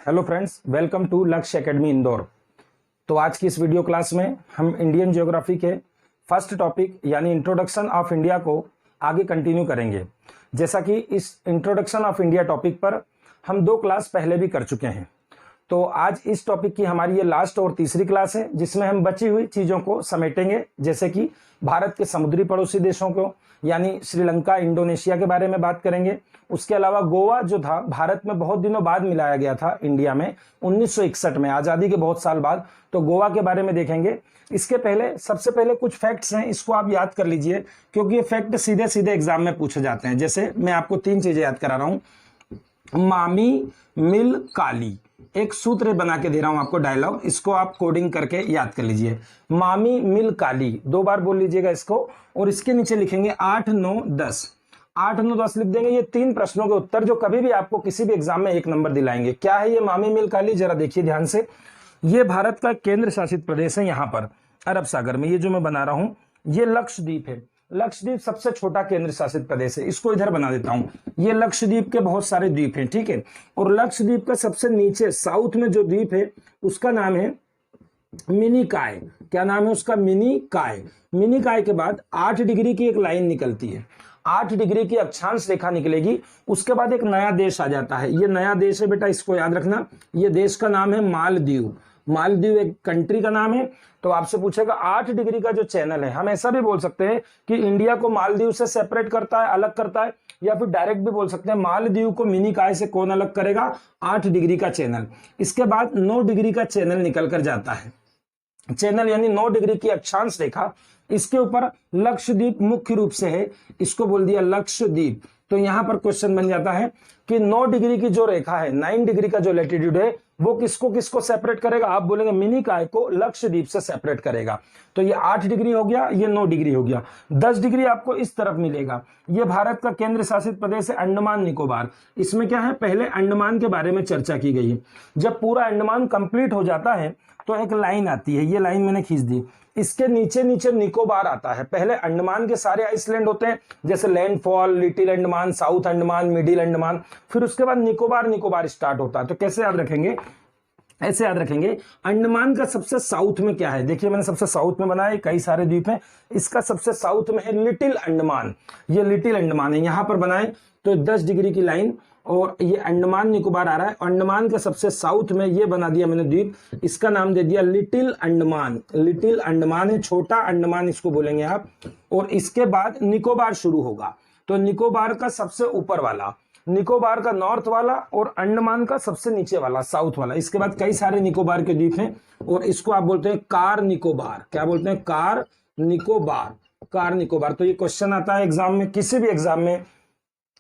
Hello friends, welcome to लक्ष्य academy Indore. तो आज की इस वीडियो क्लास में हम इंडियन ज्योग्राफी के फर्स्ट टॉपिक यानी इंट्रोडक्शन ऑफ इंडिया को आगे कंटिन्यू करेंगे। जैसा कि इस इंट्रोडक्शन ऑफ इंडिया टॉपिक पर हम 2 क्लास पहले भी कर चुके हैं, तो आज इस टॉपिक की हमारी ये लास्ट और तीसरी क्लास है, जिसमें हम बची हुई चीज़ों को समेटेंगे, जैसे कि भारत के समुद्री पड़ोसी देशों को यानी श्रीलंका, इंडोनेशिया के बारे में बात करेंगे। उसके अलावा गोवा जो था भारत में बहुत दिनों बाद मिलाया गया था इंडिया में 1961 में, आज़ादी के बहुत साल बाद, तो गोवा के बारे में देखेंगे। इसके पहले सबसे पहले कुछ फैक्ट्स हैं, इसको आप याद कर लीजिए क्योंकि ये फैक्ट सीधे सीधे एग्जाम में पूछे जाते हैं। जैसे मैं आपको 3 चीजें याद करा रहा हूं। मामी मिल काली, एक सूत्र बना के दे रहा हूं आपको डायलॉग, इसको आप कोडिंग करके याद कर लीजिए। मामी मिल काली 2 बार बोल लीजिएगा इसको, और इसके नीचे लिखेंगे 8, 9, 10। 8, 9, 10 लिख देंगे। ये 3 प्रश्नों के उत्तर जो कभी भी आपको किसी भी एग्जाम में 1 नंबर दिलाएंगे। क्या है ये मामी मिल काली, जरा देखिए ध्यान से। ये भारत का केंद्र शासित प्रदेश है, यहाँ पर अरब सागर में। ये जो मैं बना रहा हूं ये लक्षद्वीप है। लक्षद्वीप सबसे छोटा केंद्र शासित प्रदेश है, इसको इधर बना देता हूं। ये लक्षद्वीप के बहुत सारे द्वीप हैं, ठीक है। और लक्षद्वीप का सबसे नीचे साउथ में जो द्वीप है उसका नाम है मिनिकॉय। क्या नाम है उसका? मिनिकॉय। मिनिकॉय के बाद 8 डिग्री की एक लाइन निकलती है, 8 डिग्री की अक्षांश रेखा निकलेगी। उसके बाद एक नया देश आ जाता है। ये नया देश है बेटा, इसको याद रखना। ये देश का नाम है मालदीव। मालदीव एक कंट्री का नाम है। तो आपसे पूछेगा 8 डिग्री का जो चैनल है, हम ऐसा भी बोल सकते हैं कि इंडिया को मालदीव से सेपरेट करता है, अलग करता है, या फिर डायरेक्ट भी बोल सकते हैं मालदीव को मिनिकॉय से कौन अलग करेगा? 8 डिग्री का चैनल। इसके बाद 9 डिग्री का चैनल निकल कर जाता है। चैनल यानी 9 डिग्री की अक्षांश रेखा, इसके ऊपर लक्षद्वीप मुख्य रूप से है, इसको बोल दिया लक्षद्वीप। तो यहां पर क्वेश्चन बन जाता है कि 9 डिग्री की जो रेखा है, 9 डिग्री का जो लैटिट्यूड है, वो किसको किसको सेपरेट करेगा? आप बोलेंगे मिनिकॉय को लक्षद्वीप से सेपरेट करेगा। तो ये 8 डिग्री हो गया, ये 9 डिग्री हो गया। 10 डिग्री आपको इस तरफ मिलेगा। ये भारत का केंद्र शासित प्रदेश है अंडमान निकोबार। इसमें क्या है, पहले अंडमान के बारे में चर्चा की गई है। जब पूरा अंडमान कंप्लीट हो जाता है तो एक लाइन आती है, ये लाइन मैंने खींच दी। इसके नीचे नीचे निकोबार आता है। पहले अंडमान के सारे आइसलैंड होते हैं, जैसे landfall, little Andaman, south Andaman, middle Andaman, फिर उसके बाद निकोबार स्टार्ट होता है। तो कैसे याद रखेंगे? ऐसे याद रखेंगे, अंडमान का सबसे साउथ में क्या है? देखिए मैंने सबसे साउथ में बनाया, कई सारे द्वीप हैं। इसका सबसे साउथ में है लिटिल अंडमान। ये लिटिल अंडमान है, यहां पर बनाए तो 10 डिग्री की लाइन, और ये अंडमान निकोबार आ रहा है। अंडमान के सबसे साउथ में ये बना दिया मैंने द्वीप, इसका नाम दे दिया लिटिल अंडमान। लिटिल अंडमान है, छोटा अंडमान इसको बोलेंगे आप। और इसके बाद निकोबार शुरू होगा। तो निकोबार का सबसे ऊपर वाला, निकोबार का नॉर्थ वाला, और अंडमान का सबसे नीचे वाला, साउथ वाला। इसके बाद कई सारे निकोबार के द्वीप हैं, और इसको आप बोलते हैं कार निकोबार। क्या बोलते हैं? कार निकोबार। कार निकोबार। तो ये क्वेश्चन आता है एग्जाम में, किसी भी एग्जाम में,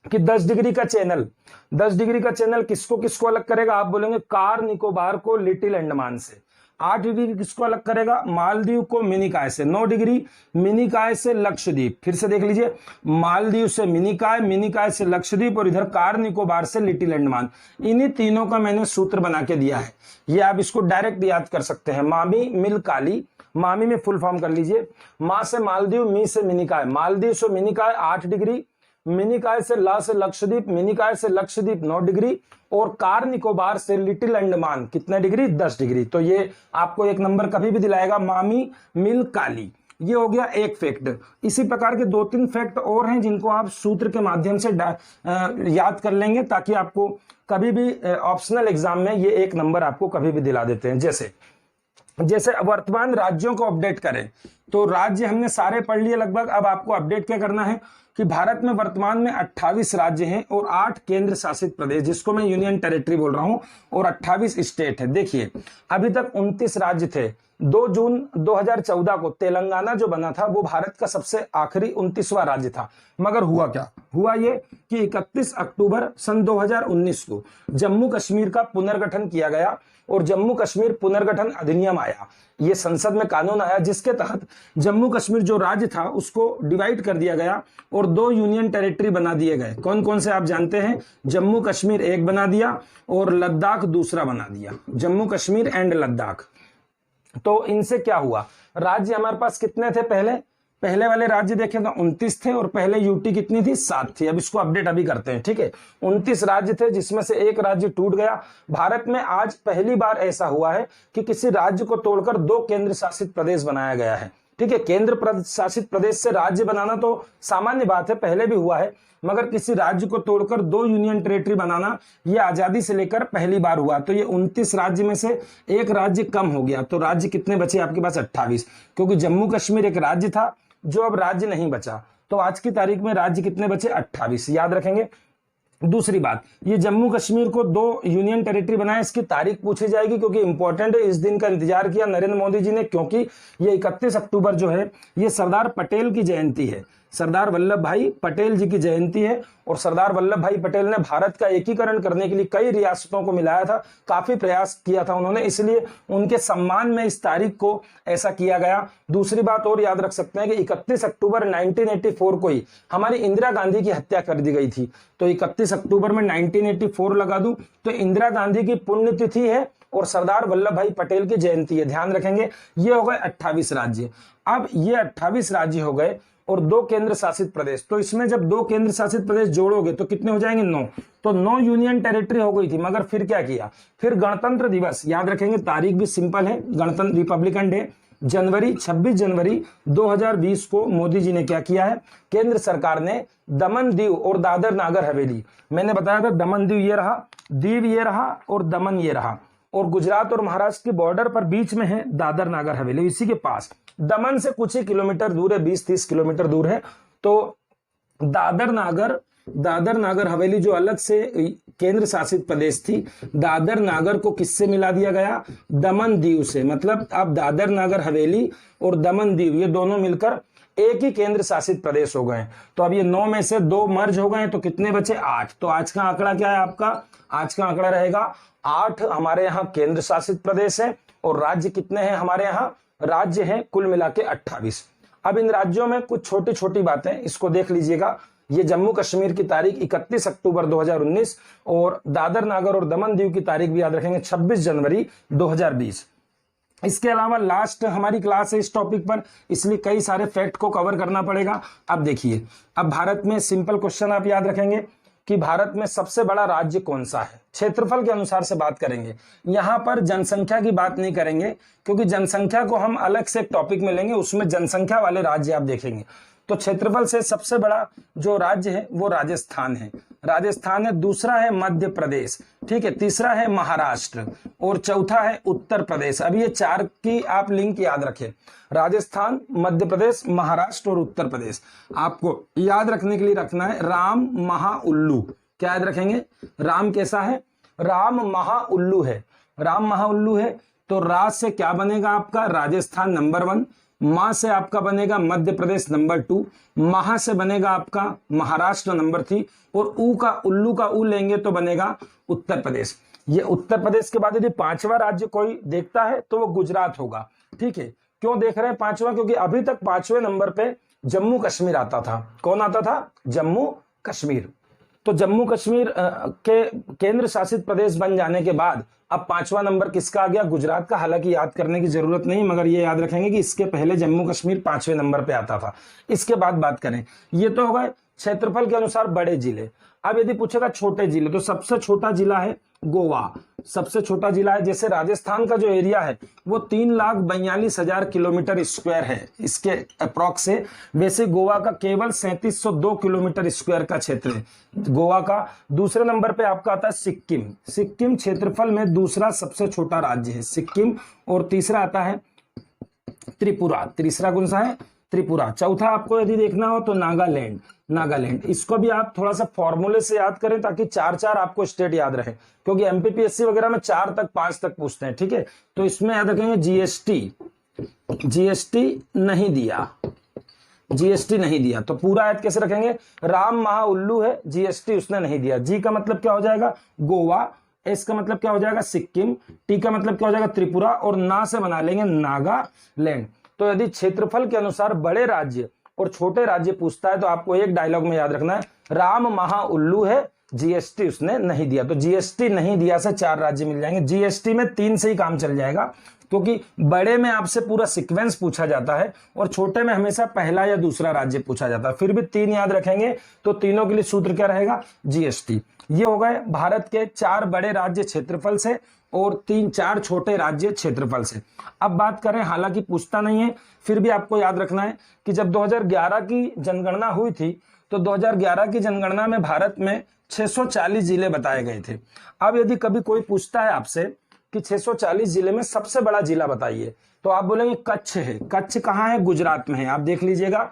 कि 10 डिग्री का चैनल, 10 डिग्री का चैनल किसको किसको अलग करेगा? आप बोलेंगे कार निकोबार को लिटिल अंडमान से। 8 डिग्री किसको अलग करेगा? मालदीव को मिनिकॉय से। 9 डिग्री मिनिकॉय से लक्षद्वीप। फिर से देख लीजिए, मालदीव से मिनिकॉय, मिनिकॉय से लक्षद्वीप, और इधर कार निकोबार से लिटिल अंडमान। इन्हीं तीनों का मैंने सूत्र बना के दिया है, ये आप इसको डायरेक्ट याद कर सकते हैं। मामी मिल काली, मामी में फुल फॉर्म कर लीजिए, माँ से मालदीव, मी से मिनिकॉय। मालदीव से मिनिकॉय 8 डिग्री, मिनिकॉय से ला से लक्षद्वीप, मिनिकॉय से लक्षद्वीप 9 डिग्री, और कार निकोबार से लिटिल अंडमान कितने डिग्री? 10 डिग्री। तो ये आपको 1 नंबर कभी भी दिलाएगा, मामी मिल काली। ये हो गया एक फैक्ट। इसी प्रकार के 2-3 फैक्ट और हैं जिनको आप सूत्र के माध्यम से याद कर लेंगे, ताकि आपको कभी भी ऑप्शनल एग्जाम में ये 1 नंबर आपको कभी भी दिला देते हैं। जैसे वर्तमान राज्यों को अपडेट करें, तो राज्य हमने सारे पढ़ लिए लगभग। अब आपको अपडेट क्या करना है कि भारत में वर्तमान में 28 राज्य हैं और 8 केंद्र शासित प्रदेश, जिसको मैं यूनियन टेरिटरी बोल रहा हूं, और 28 स्टेट है। देखिए अभी तक 29 राज्य थे। 2 जून 2014 को तेलंगाना जो बना था वो भारत का सबसे आखिरी 29वां राज्य था। मगर हुआ क्या? हुआ ये कि 31 अक्टूबर सन 2019 को जम्मू कश्मीर का पुनर्गठन किया गया, और जम्मू कश्मीर पुनर्गठन अधिनियम आया। ये संसद में कानून आया, जिसके तहत जम्मू कश्मीर जो राज्य था उसको डिवाइड कर दिया गया, और 2 यूनियन टेरिटरी बना दिए गए। कौन कौन से आप जानते हैं? जम्मू कश्मीर एक बना दिया, और लद्दाख दूसरा बना दिया। जम्मू कश्मीर एंड लद्दाख। तो इनसे क्या हुआ? राज्य हमारे पास कितने थे? पहले पहले वाले राज्य देखें तो 29 थे और पहले यूटी कितनी थी, 7 थी। अब इसको अपडेट अभी करते हैं, ठीक है। 29 राज्य थे जिसमें से एक राज्य टूट गया। भारत में आज पहली बार ऐसा हुआ है कि किसी राज्य को तोड़कर 2 केंद्र शासित प्रदेश बनाया गया है, ठीक है। केंद्र शासित प्रदेश से राज्य बनाना तो सामान्य बात है, पहले भी हुआ है, मगर किसी राज्य को तोड़कर 2 यूनियन टेरिटरी बनाना यह आजादी से लेकर पहली बार हुआ। तो ये 29 राज्य में से एक राज्य कम हो गया, तो राज्य कितने बचे आपके पास, 28, क्योंकि जम्मू कश्मीर एक राज्य था जो अब राज्य नहीं बचा। तो आज की तारीख में राज्य कितने बचे, 28, याद रखेंगे। दूसरी बात, ये जम्मू कश्मीर को 2 यूनियन टेरिटरी बनाए, इसकी तारीख पूछी जाएगी क्योंकि इंपॉर्टेंट है। इस दिन का इंतजार किया नरेंद्र मोदी जी ने, क्योंकि ये 31 अक्टूबर जो है ये सरदार पटेल की जयंती है, सरदार वल्लभ भाई पटेल जी की जयंती है। और सरदार वल्लभ भाई पटेल ने भारत का एकीकरण करने के लिए कई रियासतों को मिलाया था, काफी प्रयास किया था उन्होंने, इसलिए उनके सम्मान में इस तारीख को ऐसा किया गया। दूसरी बात और याद रख सकते हैं कि 31 अक्टूबर 1984 को ही हमारी इंदिरा गांधी की हत्या कर दी गई थी। तो 31 अक्टूबर में 1984 लगा दूं तो इंदिरा गांधी की पुण्यतिथि है और सरदार वल्लभ भाई पटेल की जयंती है, ध्यान रखेंगे। ये हो गए 28 राज्य। अब ये 28 राज्य हो गए और 2 केंद्र शासित प्रदेश। तो इसमें जब 2 केंद्र शासित प्रदेश जोड़ोगे तो कितने हो जाएंगे, 9। तो 9 यूनियन टेरिटरी हो गई थी, मगर फिर क्या किया, फिर गणतंत्र दिवस, याद रखेंगे, तारीख भी सिंपल है, गणतंत्र रिपब्लिकन डे, 26 जनवरी 2020 को मोदी जी ने क्या किया है, केंद्र सरकार ने दमन दीव और दादर नागर हवेली, मैंने बताया था दमन दीव ये रहा, दीव ये रहा और दमन ये रहा, और गुजरात और महाराष्ट्र के बॉर्डर पर बीच में है दादर नागर हवेली, इसी के पास। दमन से कुछ ही किलोमीटर दूर है, 20-30 किलोमीटर दूर है। तो दादर नागर हवेली जो अलग से केंद्र शासित प्रदेश थी, दादर नागर को किससे मिला दिया गया, दमन दीव से। मतलब अब दादर नागर हवेली और दमन दीव ये दोनों मिलकर एक ही केंद्र शासित प्रदेश हो गए। तो अब ये 9 में से 2 मर्ज हो गए, तो कितने बचे, 8। तो आज का आंकड़ा क्या है आपका, आज का आंकड़ा रहेगा 8 हमारे यहाँ केंद्र शासित प्रदेश है और राज्य कितने हैं हमारे यहाँ, राज्य हैं कुल मिला के 28। अब इन राज्यों में कुछ छोटी छोटी बातें, इसको देख लीजिएगा। ये जम्मू कश्मीर की तारीख 31 अक्टूबर 2019 और दादर नागर और दमन दीव की तारीख भी याद रखेंगे 26 जनवरी 2020। इसके अलावा लास्ट हमारी क्लास है इस टॉपिक पर, इसलिए कई सारे फैक्ट को कवर करना पड़ेगा। अब देखिए, अब भारत में सिंपल क्वेश्चन आप याद रखेंगे कि भारत में सबसे बड़ा राज्य कौन सा है, क्षेत्रफल के अनुसार से बात करेंगे। यहां पर जनसंख्या की बात नहीं करेंगे क्योंकि जनसंख्या को हम अलग से एक टॉपिक में लेंगे, उसमें जनसंख्या वाले राज्य आप देखेंगे। तो क्षेत्रफल से सबसे बड़ा जो राज्य है वो राजस्थान है, राजस्थान है। दूसरा है मध्य प्रदेश, ठीक है। तीसरा है महाराष्ट्र और चौथा है उत्तर प्रदेश। अब ये 4 की आप लिंक याद रखें, राजस्थान, मध्य प्रदेश, महाराष्ट्र और उत्तर प्रदेश। आपको याद रखने के लिए रखना है राम महाउल्लू। क्या याद रखेंगे, राम कैसा है, राम महाउल्लू है, राम महाउल्लू है। तो राज से क्या बनेगा आपका, राजस्थान नंबर 1, मां से आपका बनेगा मध्य प्रदेश नंबर 2, महा से बनेगा आपका महाराष्ट्र नंबर 3 और ऊ का, उल्लू का ऊ लेंगे तो बनेगा उत्तर प्रदेश। ये उत्तर प्रदेश के बाद यदि 5वां राज्य कोई देखता है तो वो गुजरात होगा, ठीक है। क्यों देख रहे हैं 5वां, क्योंकि अभी तक 5वें नंबर पे जम्मू कश्मीर आता था। कौन आता था, जम्मू कश्मीर। तो जम्मू कश्मीर के केंद्र शासित प्रदेश बन जाने के बाद अब 5वां नंबर किसका आ गया, गुजरात का। हालांकि याद करने की जरूरत नहीं, मगर ये याद रखेंगे कि इसके पहले जम्मू कश्मीर 5वें नंबर पे आता था। इसके बाद बात करें, ये तो हो गए क्षेत्रफल के अनुसार बड़े जिले। अब यदि पूछेगा छोटे जिले, तो सबसे छोटा जिला है गोवा, सबसे छोटा जिला है। जैसे राजस्थान का जो एरिया है वो 3,42,000 किलोमीटर स्क्वायर है इसके अप्रॉक्स है, वैसे गोवा का केवल 3702 किलोमीटर स्क्वायर का क्षेत्र है गोवा का। दूसरे नंबर पे आपका आता है सिक्किम, सिक्किम क्षेत्रफल में दूसरा सबसे छोटा राज्य है सिक्किम। और तीसरा आता है त्रिपुरा, तीसरा कौन सा है, त्रिपुरा। चौथा आपको यदि देखना हो तो नागालैंड, नागालैंड। इसको भी आप थोड़ा सा फॉर्मूले से याद करें ताकि 4 आपको स्टेट याद रहे, क्योंकि एमपीपीएससी वगैरह में 4 तक 5 तक पूछते हैं, ठीक है। तो इसमें याद रखेंगे जीएसटी नहीं दिया, जीएसटी नहीं दिया। तो पूरा याद कैसे रखेंगे, राम महाउल्लू है, जीएसटी उसने नहीं दिया। जी का मतलब क्या हो जाएगा, गोवा। एस का मतलब क्या हो जाएगा, सिक्किम। टी का मतलब क्या हो जाएगा, त्रिपुरा। और ना से बना लेंगे नागालैंड। तो यदि क्षेत्रफल के अनुसार बड़े राज्य और छोटे राज्य पूछता है तो आपको एक डायलॉग में याद रखना है, राम महाउल्लू है, जीएसटी उसने नहीं दिया। तो जीएसटी नहीं दिया से 4 राज्य मिल जाएंगे। जीएसटी में 3 से ही काम चल जाएगा, क्योंकि बड़े में आपसे पूरा सीक्वेंस पूछा जाता है और छोटे में हमेशा पहला या दूसरा राज्य पूछा जाता है। फिर भी 3 याद रखेंगे तो तीनों के लिए सूत्र क्या रहेगा, जीएसटी। ये हो गए भारत के 4 बड़े राज्य क्षेत्रफल से और 3-4 छोटे राज्य क्षेत्रफल से। अब बात करें, हालांकि पूछता नहीं है, फिर भी आपको याद रखना है कि जब 2011 की जनगणना हुई थी तो 2011 की जनगणना में भारत में 640 जिले बताए गए थे। अब यदि कभी कोई पूछता है आपसे कि 640 जिले में सबसे बड़ा जिला बताइए, तो आप बोलेंगे कच्छ है। कच्छ कहाँ है, गुजरात में है, आप देख लीजिएगा।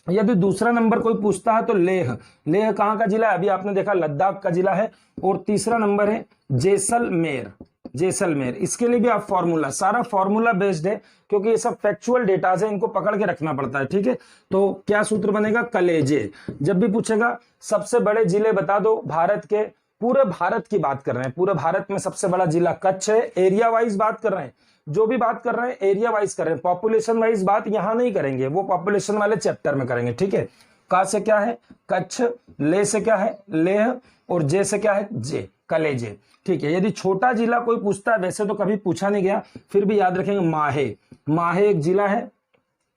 यदि दूसरा नंबर कोई पूछता है तो लेह, लेह कहाँ का जिला है, अभी आपने देखा लद्दाख का जिला है। और तीसरा नंबर है जैसलमेर, जैसलमेर। इसके लिए भी आप फॉर्मूला, सारा फॉर्मूला बेस्ड है, क्योंकि ये सब फैक्चुअल डेटाज है, इनको पकड़ के रखना पड़ता है, ठीक है। तो क्या सूत्र बनेगा, कलेजे। जब भी पूछेगा सबसे बड़े जिले बता दो भारत के, पूरे भारत की बात कर रहे हैं, पूरे भारत में सबसे बड़ा जिला कच्छ है। एरिया वाइज बात कर रहे हैं, जो भी बात कर रहे हैं एरिया वाइज कर रहे हैं, पॉपुलेशन वाइज बात यहां नहीं करेंगे, वो पॉपुलेशन वाले चैप्टर में करेंगे, ठीक है। का से क्या है, कच्छ। ले से क्या है, लेह। और जे से क्या है, जे, कलेजे, ठीक है। यदि छोटा जिला कोई पूछता है, वैसे तो कभी पूछा नहीं गया, फिर भी याद रखेंगे माहे। माहे एक जिला है,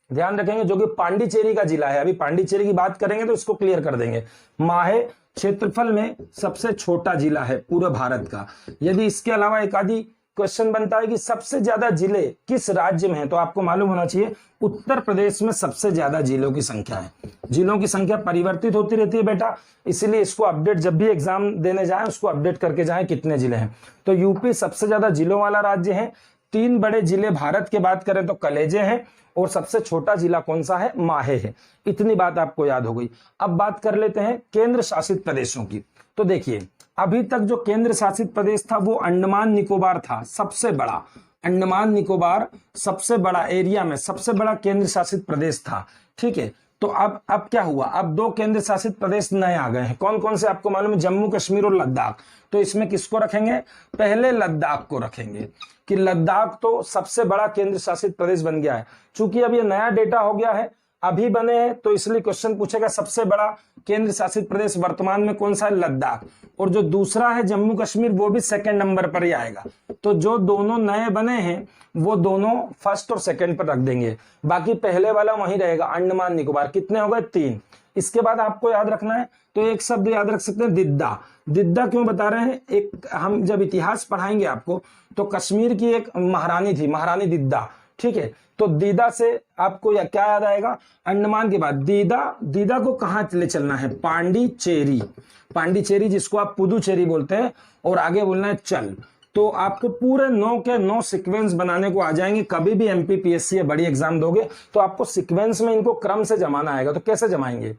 ध्यान रखेंगे, जो कि पांडिचेरी का जिला है। अभी पांडिचेरी की बात करेंगे तो इसको क्लियर कर देंगे। माहे क्षेत्रफल में सबसे छोटा जिला है पूरे भारत का। यदि इसके अलावा एक आदि क्वेश्चन बनता है कि सबसे ज्यादा जिले किस राज्य में है, तो आपको मालूम होना चाहिए उत्तर प्रदेश में सबसे ज्यादा जिलों की संख्या है। जिलों की संख्या परिवर्तित होती रहती है बेटा, इसीलिए इसको अपडेट, जब भी एग्जाम देने जाए उसको अपडेट करके जाए कितने जिले हैं। तो यूपी सबसे ज्यादा जिलों वाला राज्य है। 3 बड़े जिले भारत के बात करें तो कलेजे हैं, और सबसे छोटा जिला कौन सा है, माहे है। इतनी बात आपको याद हो गई। अब बात कर लेते हैं केंद्र शासित प्रदेशों की। तो देखिए, अभी तक जो केंद्र शासित प्रदेश था वो अंडमान निकोबार था, सबसे बड़ा। अंडमान निकोबार सबसे बड़ा एरिया में सबसे बड़ा केंद्र शासित प्रदेश था, ठीक है। तो अब क्या हुआ, अब 2 केंद्र शासित प्रदेश नए आ गए हैं। कौन कौन से आपको मालूम है, जम्मू कश्मीर और लद्दाख। तो इसमें किसको रखेंगे, पहले लद्दाख को रखेंगे, कि लद्दाख तो सबसे बड़ा केंद्र शासित प्रदेश बन गया है। चूंकि अब ये नया डेटा हो गया है, अभी बने हैं, तो इसलिए क्वेश्चन पूछेगा सबसे बड़ा केंद्र शासित प्रदेश वर्तमान में कौन सा है, लद्दाख। और जो दूसरा है जम्मू कश्मीर, वो भी 2nd नंबर पर ही आएगा। तो जो दोनों नए बने हैं वो दोनों 1st और 2nd पर रख देंगे, बाकी पहले वाला वहीं रहेगा, अंडमान निकोबार। कितने हो गए, 3। इसके बाद आपको याद रखना है, तो एक शब्द याद रख सकते हैं, दिद्दा। दिद्दा क्यों बता रहे हैं, एक हम जब इतिहास पढ़ाएंगे आपको, तो कश्मीर की एक महारानी थी, महारानी दिद्दा, ठीक है। तो दीदा से आपको क्या याद आएगा, अंडमान के बाद दीदा। दीदा को कहां ले चलना है, पांडिचेरी। पांडिचेरी जिसको आप पुदुचेरी बोलते हैं, और आगे बोलना है चल। तो आपके पूरे 9 के 9 सीक्वेंस बनाने को आ जाएंगे। कभी भी एमपीपीएससी या बड़ी एग्जाम दोगे तो आपको सीक्वेंस में इनको क्रम से जमाना आएगा। तो कैसे जमाएंगे,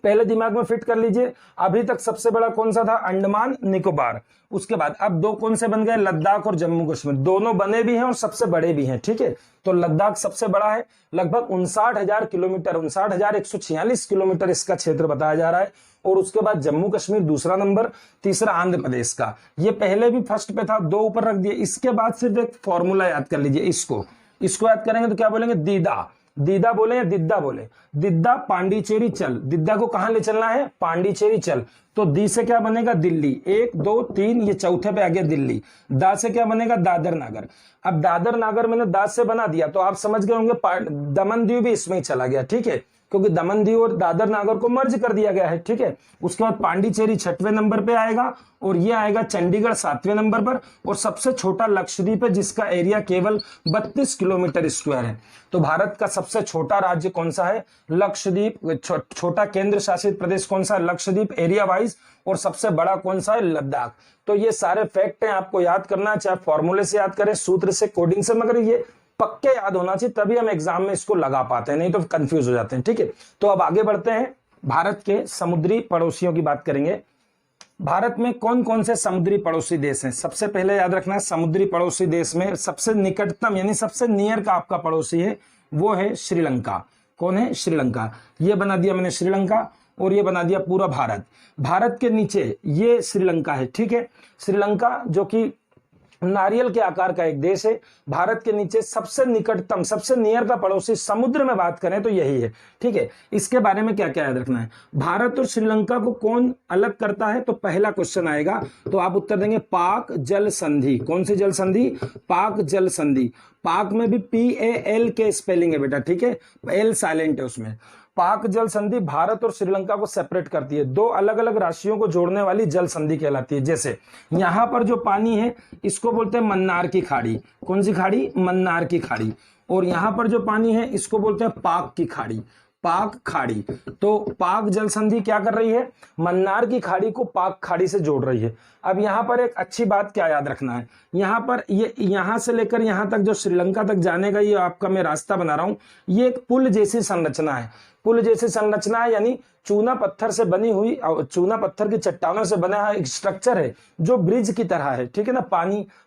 पहले दिमाग में फिट कर लीजिए। अभी तक सबसे बड़ा कौन सा था, अंडमान निकोबार। उसके बाद अब 2 कौन से बन गए, लद्दाख और जम्मू कश्मीर। दोनों बने भी हैं और सबसे बड़े भी हैं, ठीक है। तो लद्दाख सबसे बड़ा है, लगभग 59,000 किलोमीटर, 59,146 किलोमीटर इसका क्षेत्र बताया जा रहा है। और उसके बाद जम्मू कश्मीर दूसरा नंबर, तीसरा आंध्र प्रदेश का। ये पहले भी फर्स्ट पे था, 2 ऊपर रख दिए। इसके बाद सिर्फ एक फॉर्मूला याद कर लीजिए, इसको याद करेंगे तो क्या बोलेंगे, दीदा। दीदा बोले या दिद्दा बोले, दिद्दा पांडिचेरी चल। दिद्दा को कहां ले चलना है, पांडिचेरी चल। तो दी से क्या बनेगा, दिल्ली। 1 2 3, ये चौथे पे आ गया दिल्ली। दा से क्या बनेगा, दादर नागर। अब दादर नागर मैंने दा से बना दिया, तो आप समझ गए होंगे दमन दीव भी इसमें ही चला गया, ठीक है, क्योंकि दमन दीव और दादर नागर को मर्ज कर दिया गया है, ठीक है। उसके बाद पांडिचेरी 6वें नंबर पे आएगा, और ये आएगा चंडीगढ़ 7वें नंबर पर। और सबसे छोटा लक्षद्वीप है, जिसका एरिया केवल 32 किलोमीटर स्क्वायर है। तो भारत का सबसे छोटा राज्य कौन सा है, लक्षद्वीप। छोटा केंद्र शासित प्रदेश कौन सा है, लक्षद्वीप एरिया वाइज। और सबसे बड़ा कौन सा है, लद्दाख। तो ये सारे फैक्ट हैं, आपको याद करना, चाहे फॉर्मूले से याद करें, सूत्र से, कोडिंग से, मगर ये पक्के याद होना चाहिए, तभी हम एग्जाम में इसको लगा पाते हैं, नहीं तो कंफ्यूज हो जाते हैं, ठीक है। तो अब आगे बढ़ते हैं, भारत के समुद्री पड़ोसियों की बात करेंगे। भारत में कौन कौन से समुद्री पड़ोसी देश हैं। सबसे पहले याद रखना है, समुद्री पड़ोसी देश में सबसे निकटतम यानी सबसे नियर का आपका पड़ोसी है, वो है श्रीलंका। कौन है, श्रीलंका। ये बना दिया मैंने श्रीलंका, और ये बना दिया पूरा भारत। भारत के नीचे ये श्रीलंका है, ठीक है। श्रीलंका जो कि नारियल के आकार का एक देश है। भारत के नीचे सबसे निकटतम, सबसे नियर का पड़ोसी समुद्र में बात करें तो यही है। ठीक है, इसके बारे में क्या क्या याद रखना है। भारत और श्रीलंका को कौन अलग करता है, तो पहला क्वेश्चन आएगा तो आप उत्तर देंगे पाक जल संधि। कौन सी जल संधि, पाक जल संधि। पाक में भी PAL के स्पेलिंग है बेटा, ठीक है, एल साइलेंट है उसमें। पाक जल संधि भारत और श्रीलंका को सेपरेट करती है, दो अलग अलग राशियों को जोड़ने वाली जल संधि कहलाती है। जैसे यहां पर जो पानी है इसको बोलते हैं मन्नार की खाड़ी। कौन सी खाड़ी, मन्नार की खाड़ी। और यहां पर जो पानी है इसको बोलते हैं पाक की खाड़ी, पाक खाड़ी। तो पाक जल संधि क्या कर रही है, मन्नार की खाड़ी को पाक खाड़ी से जोड़ रही है। अब यहां पर एक अच्छी बात क्या याद रखना है, यहां पर ये यहां से लेकर यहां तक जो श्रीलंका तक जाने का ये आपका मैं रास्ता बना रहा हूं, ये एक पुल जैसी संरचना है। पुल जैसी संरचना है यानी चूना पत्थर से बनी हुई, चूना पत्थर की चट्टानों से बना हुआ एक स्ट्रक्चर है जो ब्रिज की तरह है, ठीक है ना,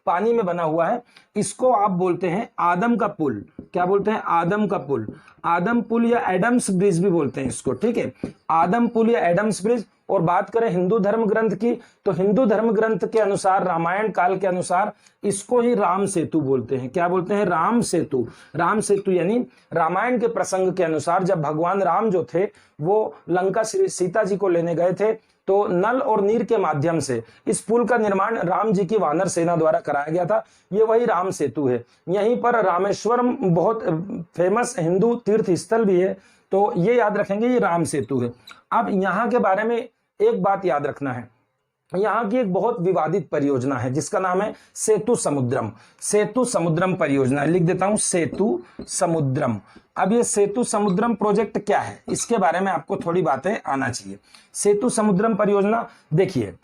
पानी में बना हुआ है। इसको आप बोलते हैं आदम का पुल। क्या बोलते हैं, आदम का पुल। आदम पुल या एडम्स ब्रिज भी बोलते हैं इसको, ठीक है, आदम पुल या एडम्स ब्रिज। और बात करें हिंदू धर्म ग्रंथ की, तो हिंदू धर्म ग्रंथ के अनुसार, रामायण काल के अनुसार इसको ही राम सेतु बोलते हैं। क्या बोलते हैं, राम सेतु। राम सेतु यानी रामायण के प्रसंग के अनुसार जब भगवान राम जो थे वो लंका श्री सीता जी को लेने गए थे, तो नल और नीर के माध्यम से इस पुल का निर्माण राम जी की वानर सेना द्वारा कराया गया था। ये वही राम सेतु है। यहीं पर रामेश्वरम बहुत फेमस हिंदू तीर्थ स्थल भी है, तो ये याद रखेंगे, ये राम सेतु है। अब यहाँ के बारे में एक बात याद रखना है, यहाँ की एक बहुत विवादित परियोजना है जिसका नाम है सेतु समुद्रम। सेतु समुद्रम परियोजना, लिख देता हूं सेतु समुद्रम। अब ये सेतु समुद्रम प्रोजेक्ट क्या है, इसके बारे में आपको थोड़ी बातें आना चाहिए। सेतु समुद्रम परियोजना, देखिए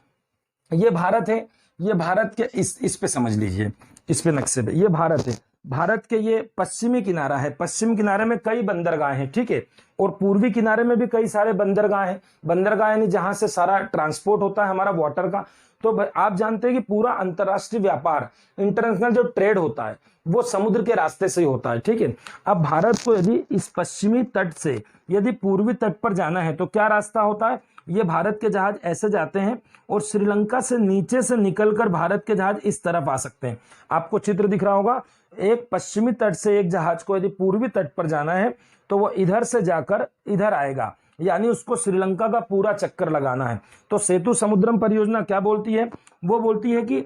ये भारत है, ये भारत के इस पे समझ लीजिए, इस पे नक्शे पे, ये भारत है। भारत के ये पश्चिमी किनारा है, पश्चिम किनारे में कई बंदरगाह हैं, ठीक है, और पूर्वी किनारे में भी कई सारे बंदरगाह हैं। बंदरगाह यानी जहां से सारा ट्रांसपोर्ट होता है हमारा वाटर का। तो आप जानते हैं कि पूरा अंतरराष्ट्रीय व्यापार, इंटरनेशनल जो ट्रेड होता है वो समुद्र के रास्ते से ही होता है, ठीक है। अब भारत को यदि इस पश्चिमी तट से यदि पूर्वी तट पर जाना है तो क्या रास्ता होता है, ये भारत के जहाज ऐसे जाते हैं और श्रीलंका से नीचे से निकलकर भारत के जहाज इस तरफ आ सकते हैं। आपको चित्र दिख रहा होगा, एक पश्चिमी तट से एक जहाज को यदि पूर्वी तट पर जाना है तो वो इधर से जाकर इधर आएगा, यानी उसको श्रीलंका का पूरा चक्कर लगाना है। तो सेतु समुद्रम परियोजना क्या बोलती है, वो बोलती है कि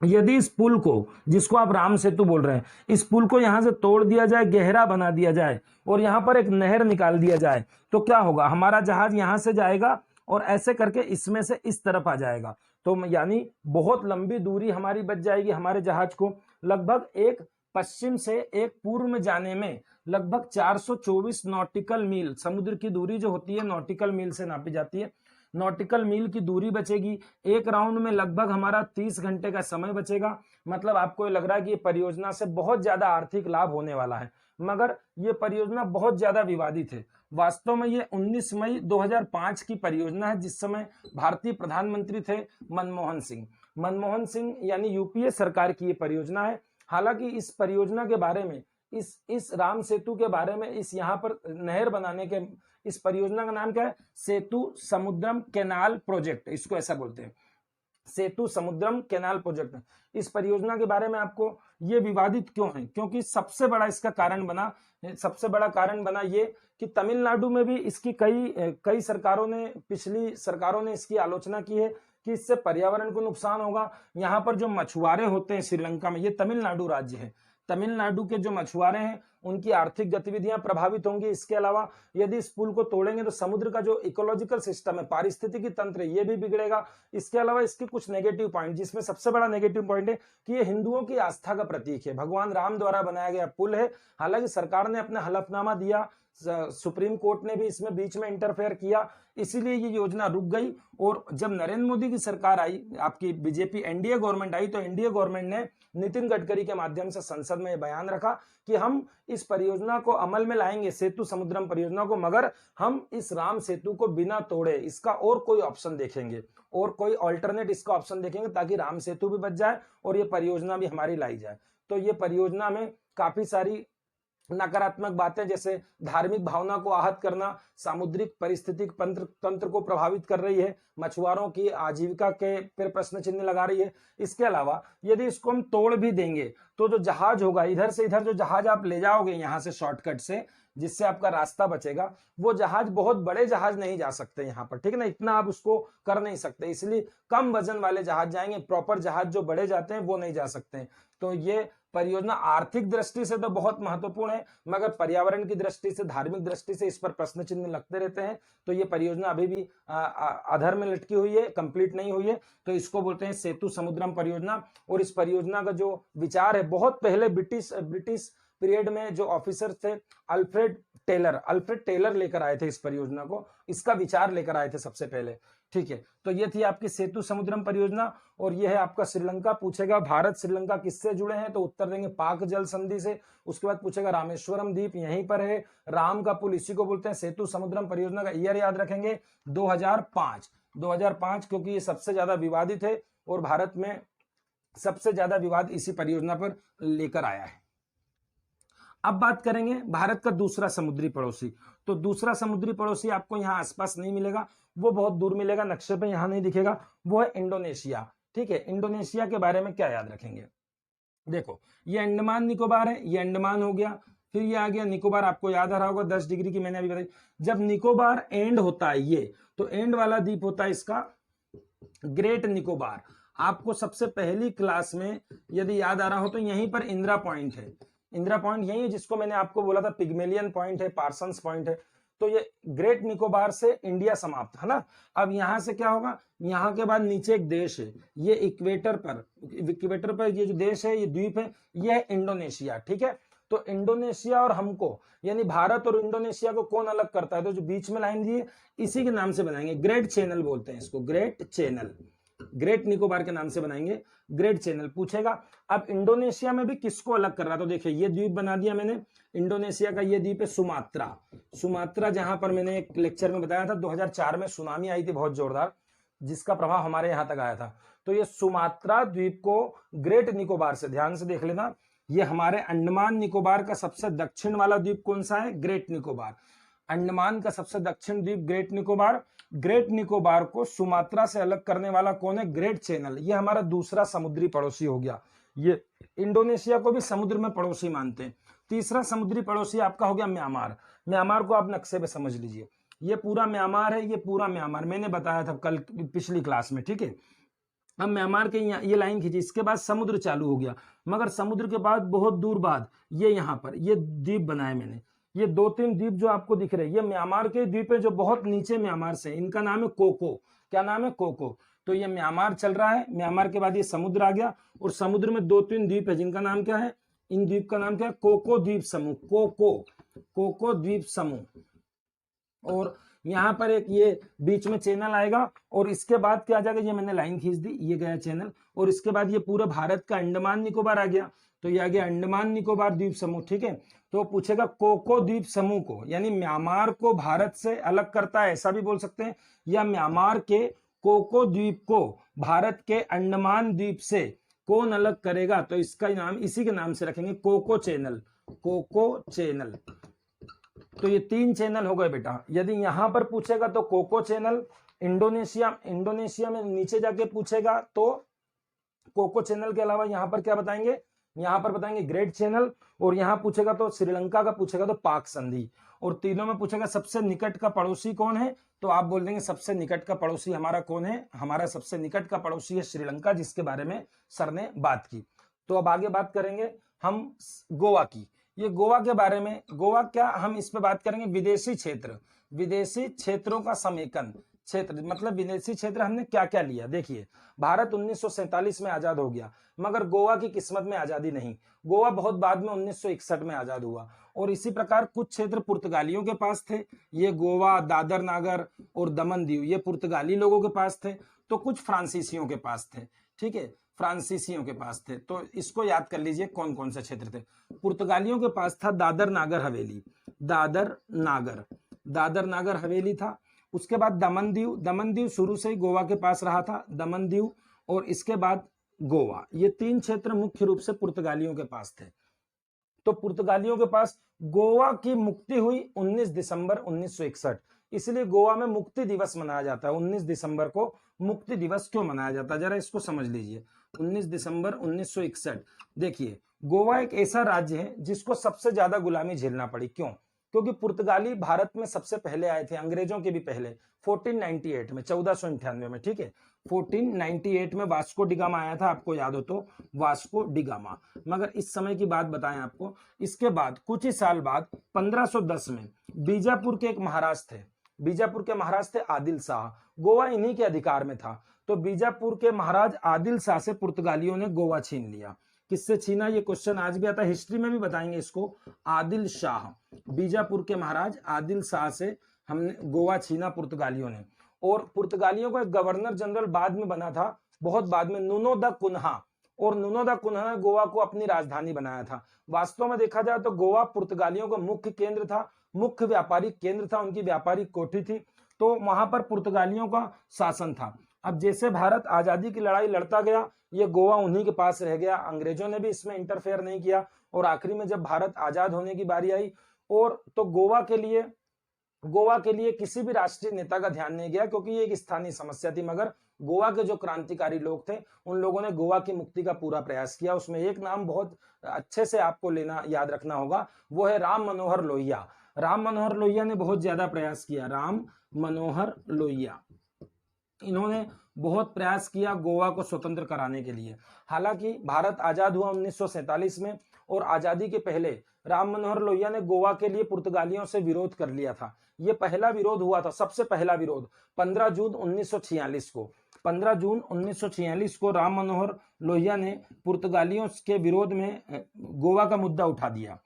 यदि इस पुल को, जिसको आप राम सेतु बोल रहे हैं, इस पुल को यहां से तोड़ दिया जाए, गहरा बना दिया जाए और यहां पर एक नहर निकाल दिया जाए, तो क्या होगा, हमारा जहाज यहां से जाएगा और ऐसे करके इसमें से इस तरफ आ जाएगा। तो यानी बहुत लंबी दूरी हमारी बच जाएगी हमारे जहाज को। लगभग एक पश्चिम से एक पूर्व में जाने में लगभग 424 नॉटिकल मील, समुद्र की दूरी जो होती है नॉटिकल मील से नापी जाती है, नॉटिकल मील की दूरी बचेगी। एक राउंड में लगभग हमारा 30 घंटे का समय बचेगा। मतलब आपको ये लग रहा है कि ये परियोजना से बहुत ज्यादा आर्थिक लाभ होने वाला है, मगर ये परियोजना बहुत ज्यादा विवादित है। वास्तव में ये 19 मई 2005 की परियोजना है, जिस समय भारतीय प्रधानमंत्री थे मनमोहन सिंह। मनमोहन सिंह यानी यूपीए सरकार की ये परियोजना है। हालांकि इस परियोजना के बारे में, इस राम सेतु के बारे में, इस यहाँ पर नहर बनाने के, इस परियोजना का नाम क्या है, सेतु समुद्रम कैनाल प्रोजेक्ट, इसको ऐसा बोलते हैं, सेतु समुद्रम कैनाल प्रोजेक्ट। इस परियोजना के बारे में आपको ये विवादित क्यों है, क्योंकि सबसे बड़ा इसका कारण बना ये कि तमिलनाडु में भी इसकी कई सरकारों ने, पिछली सरकारों ने इसकी आलोचना की है कि इससे पर्यावरण को नुकसान होगा। यहाँ पर जो मछुआरे होते हैं श्रीलंका में, ये तमिलनाडु राज्य है, तमिलनाडु के जो मछुआरे हैं उनकी आर्थिक गतिविधियां प्रभावित होंगी। इसके अलावा यदि इस पुल को तोड़ेंगे तो समुद्र का जो इकोलॉजिकल सिस्टम है, पारिस्थितिकी तंत्र है, ये भी बिगड़ेगा। इसके अलावा इसके कुछ नेगेटिव पॉइंट, जिसमें सबसे बड़ा नेगेटिव पॉइंट है कि ये हिंदुओं की आस्था का प्रतीक है, भगवान राम द्वारा बनाया गया पुल है। हालांकि सरकार ने अपना हलफनामा दिया, सुप्रीम कोर्ट ने भी इसमें बीच में इंटरफेयर किया, इसीलिए ये योजना रुक गई। और जब नरेंद्र मोदी की सरकार आई, आपकी बीजेपी एनडीए गवर्नमेंट आई, तो एनडीए गवर्नमेंट ने नितिन गडकरी के माध्यम से संसद में बयान रखा कि हम इस परियोजना को अमल में लाएंगे, सेतु समुद्रम परियोजना को, मगर हम इस राम सेतु को बिना तोड़े इसका और कोई ऑप्शन देखेंगे, और कोई ऑल्टरनेट इसका ऑप्शन देखेंगे, ताकि राम सेतु भी बच जाए और ये परियोजना भी हमारी लाई जाए। तो ये परियोजना में काफी सारी नकारात्मक बातें जैसे धार्मिक भावना को आहत करना, सामुद्रिक परिस्थितिक तंत्र को प्रभावित कर रही है, मछुआरों की आजीविका के पर प्रश्न चिन्ह लगा रही है। इसके अलावा यदि इसको हम तोड़ भी देंगे तो जो जहाज होगा, इधर से इधर जो जहाज आप ले जाओगे यहाँ से शॉर्टकट से, जिससे आपका रास्ता बचेगा, वो जहाज बहुत बड़े जहाज नहीं जा सकते यहाँ पर, ठीक है ना, इतना आप उसको कर नहीं सकते, इसलिए कम वजन वाले जहाज जाएंगे, प्रॉपर जहाज जो बड़े जाते हैं वो नहीं जा सकते। तो ये परियोजना आर्थिक दृष्टि से तो बहुत महत्वपूर्ण है, मगर पर्यावरण की दृष्टि से, धार्मिक दृष्टि से इस पर प्रश्न चिन्ह लगते रहते हैं। तो ये परियोजना अभी भी अधर में लटकी हुई है, कंप्लीट नहीं हुई है। तो इसको बोलते हैं सेतु समुद्रम परियोजना। और इस परियोजना का जो विचार है, बहुत पहले ब्रिटिश पीरियड में जो ऑफिसर थे अल्फ्रेड टेलर लेकर आए थे इस परियोजना को, इसका विचार लेकर आए थे सबसे पहले, ठीक है। तो ये थी आपकी सेतु समुद्रम परियोजना। और ये है आपका श्रीलंका। पूछेगा भारत श्रीलंका किससे जुड़े हैं, तो उत्तर देंगे पाक जल संधि से। उसके बाद पूछेगा रामेश्वरम द्वीप यहीं पर है, राम का पुल इसी को बोलते हैं। सेतु समुद्रम परियोजना का ईयर याद रखेंगे 2005, क्योंकि ये सबसे ज्यादा विवादित है और भारत में सबसे ज्यादा विवाद इसी परियोजना पर लेकर आया है। अब बात करेंगे भारत का दूसरा समुद्री पड़ोसी। तो दूसरा समुद्री पड़ोसी आपको यहाँ आसपास नहीं मिलेगा, वो बहुत दूर मिलेगा, नक्शे पे यहाँ नहीं दिखेगा, वो है इंडोनेशिया, ठीक है। इंडोनेशिया के बारे में क्या याद रखेंगे, देखो ये अंडमान निकोबार है, ये अंडमान हो गया, फिर ये आ गया निकोबार, आपको याद आ रहा होगा 10 डिग्री की मैंने अभी बताई। जब निकोबार एंड होता है ये, तो एंड वाला द्वीप होता है इसका ग्रेट निकोबार। आपको सबसे पहली क्लास में यदि याद आ रहा हो तो यहीं पर इंदिरा पॉइंट है, इंदिरा पॉइंट यही है जिसको मैंने आपको बोला था पिग्मेलियन पॉइंट है, पार्सन्स पॉइंट है। तो ये ग्रेट निकोबार से इंडिया समाप्त है ना। अब यहां से क्या होगा, यहाँ के बाद नीचे एक देश है, ये इक्वेटर पर ये जो देश है, ये द्वीप है, ये है इंडोनेशिया, ठीक है। तो इंडोनेशिया और हमको, यानी भारत और इंडोनेशिया को कौन अलग करता है, तो जो बीच में लाइन दी है इसी के नाम से बनाएंगे, ग्रेट चैनल बोलते हैं इसको, ग्रेट चैनल, ग्रेट निकोबार के नाम से बनाएंगे, ग्रेट चैनल। पूछेगा अब इंडोनेशिया में भी किसको अलग कर रहा है, तो देखिए ये द्वीप बना दिया मैंने इंडोनेशिया का, ये द्वीप है सुमात्रा, जहां पर मैंने एक लेक्चर में बताया था 2004 में सुनामी आई थी बहुत जोरदार, जिसका प्रभाव हमारे यहां तक आया था। तो ये सुमात्रा द्वीप को ग्रेट निकोबार से, ध्यान से देख लेना, ये हमारे अंडमान निकोबार का सबसे दक्षिण वाला द्वीप कौन सा है, ग्रेट निकोबार। अंडमान का सबसे दक्षिण द्वीप ग्रेट निकोबार। ग्रेट निकोबार को सुमात्रा से अलग करने वाला कौन है, ग्रेट चैनल। ये हमारा दूसरा समुद्री पड़ोसी हो गया। ये इंडोनेशिया को भी समुद्र में पड़ोसी मानते हैं। तीसरा समुद्री पड़ोसी आपका हो गया म्यांमार। म्यांमार को आप नक्शे पे समझ लीजिए, ये पूरा म्यांमार है, ये पूरा म्यांमार मैंने बताया था कल पिछली क्लास में, ठीक है। अब म्यांमार के ये लाइन खींची, इसके बाद समुद्र चालू हो गया, मगर समुद्र के बाद बहुत दूर बाद ये यहाँ पर ये द्वीप बनाए मैंने, ये 2-3 द्वीप जो आपको दिख रहे हैं, ये म्यांमार के द्वीप है जो बहुत नीचे म्यांमार से, इनका नाम है कोको। क्या नाम है, कोको। तो ये म्यांमार चल रहा है, म्यांमार के बाद ये समुद्र आ गया, और समुद्र में 2-3 द्वीप है जिनका नाम क्या है, इन द्वीप का नाम क्या है, कोको द्वीप समूह, कोको द्वीप समूह। और यहाँ पर एक ये बीच में चैनल आएगा, और इसके बाद क्या आ जाएगा, ये मैंने लाइन खींच दी, ये गया चैनल, और इसके बाद ये पूरा भारत का अंडमान निकोबार आ गया, तो ये आ गया अंडमान निकोबार द्वीप समूह, ठीक है। तो पूछेगा कोको द्वीप समूह को, यानी म्यांमार को भारत से अलग करता है, ऐसा भी बोल सकते हैं, या म्यांमार के कोको द्वीप को भारत के अंडमान द्वीप से कौन अलग करेगा, तो इसका नाम इसी के नाम से रखेंगे, कोको चैनल, कोको चैनल। तो ये 3 चैनल हो गए बेटा। यदि यहां पर पूछेगा तो कोको चैनल, इंडोनेशिया में नीचे जाके पूछेगा तो कोको चैनल के अलावा यहां पर क्या बताएंगे, यहां पर बताएंगे ग्रेट चैनल, और यहां पूछेगा तो श्रीलंका का पूछेगा तो पाक संधि, और तीनों में पूछेगा सबसे निकट का पड़ोसी कौन है, तो आप बोल देंगे सबसे निकट का पड़ोसी हमारा कौन है, हमारा सबसे निकट का पड़ोसी है श्रीलंका, जिसके बारे में सर ने बात की। तो अब आगे बात करेंगे हम गोवा की। ये गोवा के बारे में, गोवा क्या, हम इस पे बात करेंगे विदेशी क्षेत्रों का समेकन, क्षेत्र मतलब विदेशी क्षेत्र हमने क्या क्या लिया। देखिए भारत 1947 में आजाद हो गया, मगर गोवा की किस्मत में आजादी नहीं, गोवा बहुत बाद में 1961 में आजाद हुआ। और इसी प्रकार कुछ क्षेत्र पुर्तगालियों के पास थे, ये गोवा, दादर नागर और दमन दीव ये पुर्तगाली लोगों के पास थे, तो कुछ फ्रांसीसियों के पास थे, ठीक है, फ्रांसीसियों के पास थे। तो इसको याद कर लीजिए कौन कौन से क्षेत्र थे। पुर्तगालियों के पास था दादर नागर हवेली, दादर नागर हवेली था। उसके बाद दमन दीव शुरू से ही गोवा के पास रहा था, दमन दीव, और इसके बाद गोवा, ये 3 क्षेत्र मुख्य रूप से पुर्तगालियों के पास थे। तो पुर्तगालियों के पास गोवा की मुक्ति हुई 19 दिसंबर 1961, इसलिए गोवा में मुक्ति दिवस मनाया जाता है। 19 दिसंबर को मुक्ति दिवस क्यों मनाया जाता है, जरा इसको समझ लीजिए। 19 दिसंबर 1961, देखिए गोवा एक ऐसा राज्य है जिसको सबसे ज्यादा गुलामी झेलना पड़ी। क्यों? क्योंकि पुर्तगाली भारत में सबसे पहले आए थे, अंग्रेजों के भी पहले, 1498 में, 1498 में, ठीक है। 1498 में वास्को डिगामा आया था, आपको याद हो तो, वास्को डिगामा। मगर इस समय की बात बताएं आपको, इसके बाद कुछ ही साल बाद 1510 में बीजापुर के एक महाराज थे, बीजापुर के महाराज थे आदिल शाह, गोवा इन्हीं के अधिकार में था। तो बीजापुर के महाराज आदिल शाह से पुर्तगालियों ने गोवा छीन लिया। किससे छीना, ये क्वेश्चन आज भी आता है, हिस्ट्री में भी बताएंगे इसको। आदिल शाह, बीजापुर के महाराज आदिल शाह से हमने गोवा छीना पुर्तगालियों ने। और पुर्तगालियों का एक गवर्नर जनरल बाद में बना था, बहुत बाद में, नुनो दा कुन्हा, और नुनो दा कुन्हा ने गोवा को अपनी राजधानी बनाया था। वास्तव में देखा जाए तो गोवा पुर्तगालियों का मुख्य केंद्र था, मुख्य व्यापारिक केंद्र था, उनकी व्यापारिक कोठी थी, तो वहां पर पुर्तगालियों का शासन था। अब जैसे भारत आजादी की लड़ाई लड़ता गया, ये गोवा उन्हीं के पास रह गया, अंग्रेजों ने भी इसमें इंटरफेयर नहीं किया। और आखिरी में जब भारत आजाद होने की बारी आई, और तो गोवा के लिए किसी भी राष्ट्रीय नेता का ध्यान नहीं गया, क्योंकि ये एक स्थानीय समस्या थी। मगर गोवा के जो क्रांतिकारी लोग थे, उन लोगों ने गोवा की मुक्ति का पूरा प्रयास किया। उसमें एक नाम बहुत अच्छे से आपको याद रखना होगा, वो है राम मनोहर लोहिया। राम मनोहर लोहिया ने बहुत ज्यादा प्रयास किया, राम मनोहर लोहिया, इन्होंने बहुत प्रयास किया गोवा को स्वतंत्र कराने के लिए। हालांकि भारत आजाद हुआ 1947 में, और आजादी के पहले राम मनोहर लोहिया ने गोवा के लिए पुर्तगालियों से विरोध कर लिया था। यह पहला विरोध हुआ था, सबसे पहला विरोध 15 जून 1946 को। 15 जून 1946 को राम मनोहर लोहिया ने पुर्तगालियों के विरोध में गोवा का मुद्दा उठा दिया,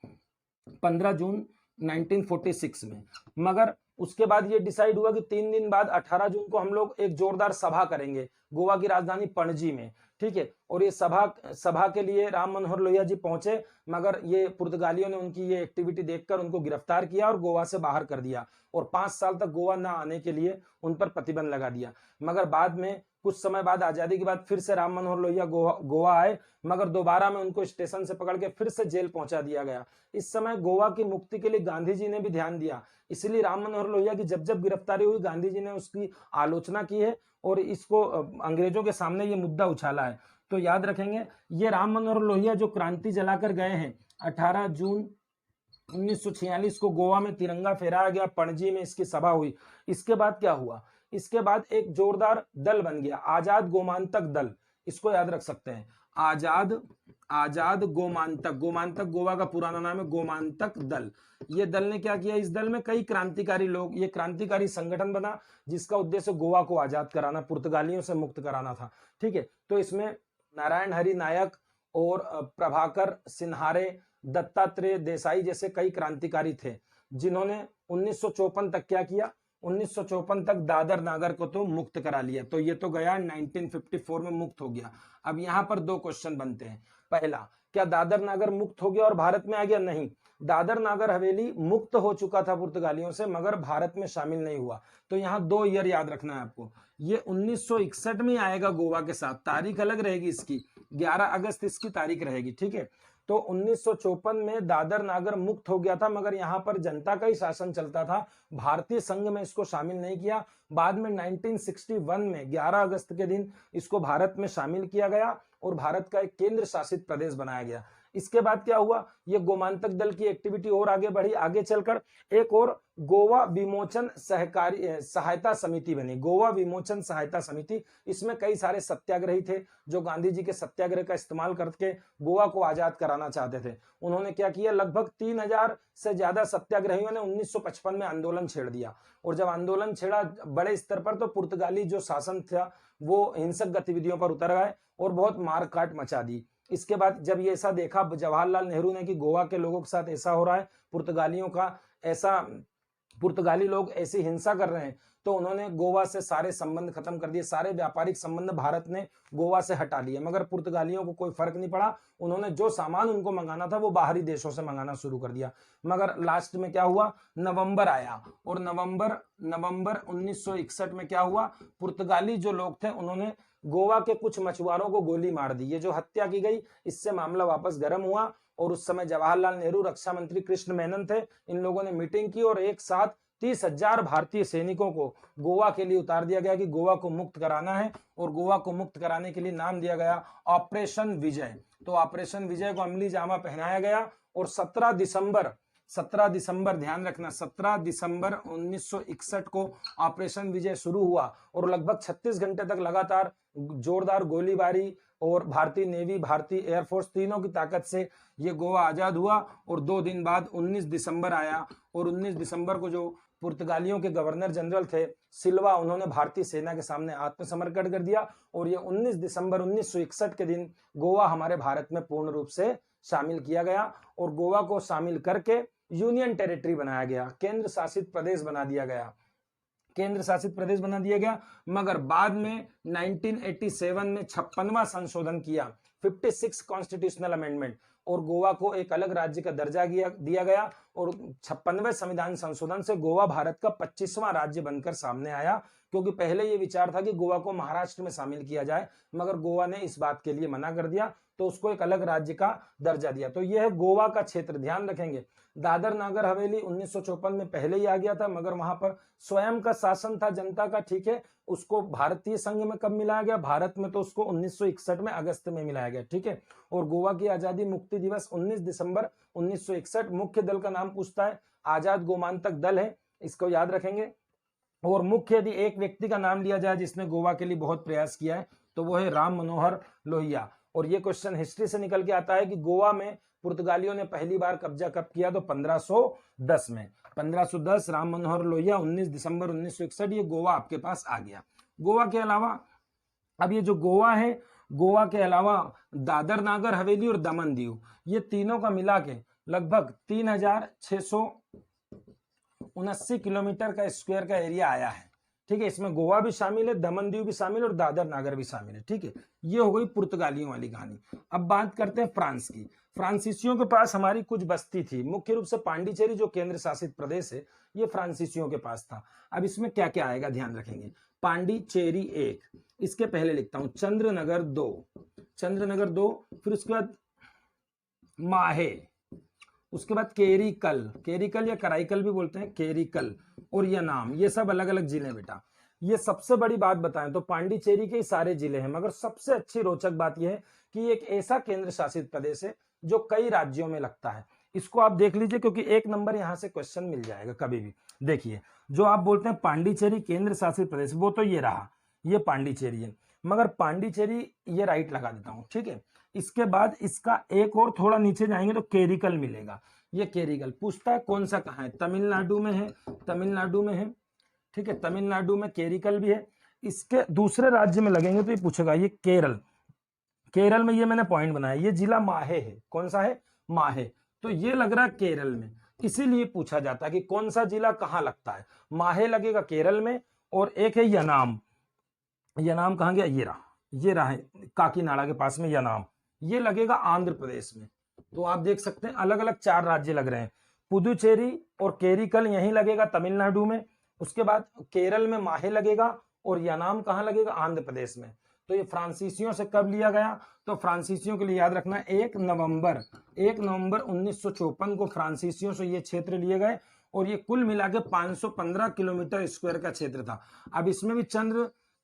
15 जून 1946 में। मगर उसके बाद ये डिसाइड हुआ कि 3 दिन बाद 18 जून को हम लोग एक जोरदार सभा करेंगे गोवा की राजधानी पणजी में, ठीक है। और ये सभा के लिए राम मनोहर लोहिया जी पहुंचे, मगर ये पुर्तगालियों ने उनकी ये एक्टिविटी देखकर उनको गिरफ्तार किया और गोवा से बाहर कर दिया, और 5 साल तक गोवा ना आने के लिए उन पर प्रतिबंध लगा दिया। मगर बाद में कुछ समय बाद, आजादी के बाद, फिर से राम मनोहर लोहिया गोवा आए, मगर दोबारा में उनको स्टेशन से पकड़ के फिर से जेल पहुंचा दिया गया। इस समय गोवा की मुक्ति के लिए गांधी जी ने भी ध्यान दिया, इसलिए राम मनोहर लोहिया की जब जब गिरफ्तारी हुई, गांधी जी ने उसकी आलोचना की है और इसको अंग्रेजों के सामने ये मुद्दा उछाला है। तो याद रखेंगे, ये राम मनोहर लोहिया जो क्रांति जलाकर गए हैं, 18 जून 1946 को गोवा में तिरंगा फहराया गया, पणजी में इसकी सभा हुई। इसके बाद क्या हुआ, इसके बाद एक जोरदार दल बन गया, आजाद गोमांतक दल, इसको याद रख सकते हैं, आजाद गोमांतक, गोमांतक गोवा का पुराना नाम है, गोमांतक दल। ये दल ने क्या किया, इस दल में कई क्रांतिकारी लोग, ये क्रांतिकारी संगठन बना जिसका उद्देश्य गोवा को आजाद कराना, पुर्तगालियों से मुक्त कराना था, ठीक है। तो इसमें नारायण हरि नायक और प्रभाकर सिन्हारे, दत्तात्रेय देसाई जैसे कई क्रांतिकारी थे, जिन्होंने 1954 तक क्या किया, 1954 तक दादर नागर को तो मुक्त करा लिया। तो ये तो गया 1954 में मुक्त हो गया। अब यहां पर 2 क्वेश्चन बनते हैं। पहला, क्या दादर नागर मुक्त हो गया और भारत में आ गया? नहीं, दादर नागर हवेली मुक्त हो चुका था पुर्तगालियों से, मगर भारत में शामिल नहीं हुआ। तो यहाँ 2 ईयर याद रखना है आपको। ये 1961 में आएगा गोवा के साथ, तारीख अलग रहेगी इसकी, 11 अगस्त इसकी तारीख रहेगी, ठीक है। तो 1954 में दादर नागर मुक्त हो गया था, मगर यहाँ पर जनता का ही शासन चलता था, भारतीय संघ में इसको शामिल नहीं किया। बाद में 1961 में 11 अगस्त के दिन इसको भारत में शामिल किया गया और भारत का एक केंद्र शासित प्रदेश बनाया गया। इसके बाद क्या हुआ, ये गोमांतक दल की एक्टिविटी और आगे बढ़ी, आगे चलकर एक और गोवा विमोचन सहायता समिति बनी, गोवा विमोचन सहायता समिति। इसमें कई सारे सत्याग्रही थे जो गांधी जी के सत्याग्रह का इस्तेमाल करके गोवा को आजाद कराना चाहते थे। उन्होंने क्या किया, लगभग 3000 से ज्यादा सत्याग्रहियों ने 1955 में आंदोलन छेड़ दिया। और जब आंदोलन छेड़ा बड़े स्तर पर, तो पुर्तगाली जो शासन था वो हिंसक गतिविधियों पर उतर गए और बहुत मारकाट मचा दी। इसके बाद जब ये ऐसा देखा जवाहरलाल नेहरू ने कि गोवा के लोगों के साथ ऐसा हो रहा है, पुर्तगाली लोग ऐसी हिंसा कर रहे हैं, तो उन्होंने गोवा से सारे संबंध खत्म कर दिए, सारे व्यापारिक संबंध भारत ने गोवा से हटा लिए। मगर पुर्तगालियों को कोई फर्क नहीं पड़ा, उन्होंने जो सामान उनको मंगाना था वो बाहरी देशों से मंगाना शुरू कर दिया। मगर लास्ट में क्या हुआ, नवंबर आया, और नवंबर 1961 में क्या हुआ, पुर्तगाली जो लोग थे उन्होंने गोवा के कुछ मछुआरों को गोली मार दी। ये जो हत्या की गई, इससे मामला वापस गर्म हुआ और उस समय जवाहरलाल नेहरू, रक्षा मंत्री कृष्ण मेनन थे। इन लोगों ने मीटिंग की और एक साथ 30,000 भारतीय सैनिकों को गोवा के लिए उतार दिया गया कि गोवा को मुक्त कराना है, और गोवा को मुक्त कराने के लिए नाम दिया गया ऑपरेशन विजय। तो ऑपरेशन विजय को अमली जामा पहनाया गया और 17 दिसंबर ध्यान रखना, 17 दिसंबर 1961 को ऑपरेशन विजय शुरू हुआ और लगभग 36 घंटे तक लगातार जोरदार गोलीबारी और भारतीय नेवी, भारतीय एयरफोर्स तीनों की ताकत से ये गोवा आजाद हुआ। और 2 दिन बाद 19 दिसंबर आया और 19 दिसंबर को जो पुर्तगालियों के गवर्नर जनरल थे सिल्वा, उन्होंने भारतीय सेना के सामने आत्मसमर्पण कर दिया और ये 19 दिसंबर 1961 के दिन गोवा हमारे भारत में पूर्ण रूप से शामिल किया गया और गोवा को शामिल करके यूनियन टेरिटरी बनाया गया, केंद्र शासित प्रदेश बना दिया गया, केंद्र शासित प्रदेश बना दिया गया। मगर बाद में 1987 में 56वां संशोधन किया, 56 कॉन्स्टिट्यूशनल अमेंडमेंट, और गोवा को एक अलग राज्य का दर्जा दिया गया और 56वें संविधान संशोधन से गोवा भारत का 25वां राज्य बनकर सामने आया। क्योंकि पहले ये विचार था कि गोवा को महाराष्ट्र में शामिल किया जाए, मगर गोवा ने इस बात के लिए मना कर दिया, तो उसको एक अलग राज्य का दर्जा दिया। तो यह है गोवा का क्षेत्र, ध्यान रखेंगे। दादर नागर हवेली 1954 में पहले ही आ गया था, मगर वहां पर स्वयं का शासन था जनता का, ठीक है। उसको भारतीय संघ में कब मिलाया गया? भारत में तो उसको 1961 में अगस्त में मिलाया गया, ठीक है। और गोवा की आजादी मुक्ति दिवस 19 दिसंबर 1961। मुख्य दल का नाम पूछता है, आजाद गोमांतक दल है, इसको याद रखेंगे। और मुख्य यदि एक व्यक्ति का नाम लिया जाए जिसने गोवा के लिए बहुत प्रयास किया है, तो वो है राम मनोहर लोहिया। और ये क्वेश्चन हिस्ट्री से निकल के आता है कि गोवा में पुर्तगालियों ने पहली बार कब्जा कब किया? तो 1510 में, 1510, राम मनोहर लोहिया, 19 दिसंबर 1961, ये गोवा आपके पास आ गया। गोवा के अलावा अब ये जो गोवा है, गोवा के अलावा दादर नागर हवेली और दमन दीव, ये तीनों का मिला के लगभग 3679 किलोमीटर का स्क्वायर का एरिया आया है, ठीक है। इसमें गोवा भी शामिल है, दमन दीव भी शामिल है और दादर नागर भी शामिल है, ठीक है। ये हो गई पुर्तगालियों वाली कहानी। अब बात करते हैं फ्रांस की। फ्रांसीसियों के पास हमारी कुछ बस्ती थी, मुख्य रूप से पांडिचेरी जो केंद्र शासित प्रदेश है, ये फ्रांसीसियों के पास था। अब इसमें क्या क्या आएगा ध्यान रखेंगे। पांडिचेरी 1, इसके पहले लिखता हूं चंद्रनगर 2, चंद्रनगर 2, फिर उसके बाद माहे, उसके बाद केरीकल, केरीकल या कराईकल भी बोलते हैं, केरीकल, और यनाम, ये सब अलग अलग जिले बेटा। ये सबसे बड़ी बात बताएं तो पांडिचेरी के सारे जिले हैं, मगर सबसे अच्छी रोचक बात यह है कि एक ऐसा केंद्र शासित प्रदेश है जो कई राज्यों में लगता है। इसको आप देख लीजिए, क्योंकि 1 नंबर यहां से क्वेश्चन मिल जाएगा कभी भी। देखिए, जो आप बोलते हैं पांडिचेरी केंद्र शासित प्रदेश, वो तो ये रहा, ये पांडिचेरी है, मगर पांडिचेरी ये राइट लगा देता हूं, ठीक है। इसके बाद इसका एक और थोड़ा नीचे जाएंगे तो केरिकल मिलेगा। ये केरिकल पूछता है कौन सा कहां है? तमिलनाडु में है, तमिलनाडु में है, ठीक है। तमिलनाडु में केरिकल भी है। इसके दूसरे राज्य में लगेंगे तो ये पूछेगा, ये केरल, केरल में ये मैंने पॉइंट बनाया, ये जिला माहे है। कौन सा है? माहे। तो ये लग रहा है केरल में, इसीलिए पूछा जाता है कि कौन सा जिला कहां लगता है। माहे लगेगा केरल में, और एक है यनाम, यनाम कहां गया? ये रहा है काकीनाडा के पास में यनाम, ये लगेगा आंध्र प्रदेश में। तो आप देख सकते हैं अलग अलग 4 राज्य लग रहे हैं। पुदुचेरी और केरिकल यहीं लगेगा तमिलनाडु में, उसके बाद केरल में माहे लगेगा, और यनाम कहां लगेगा? आंध्र प्रदेश में। तो ये फ्रांसीसियों से कब लिया गया? तो फ्रांसीसियों के लिए याद रखना 1 नवंबर 1954 को फ्रांसीसियों से ये क्षेत्र लिए गए, और ये कुल मिला के 515 किलोमीटर स्क्वायर का क्षेत्र था। अब इसमें भी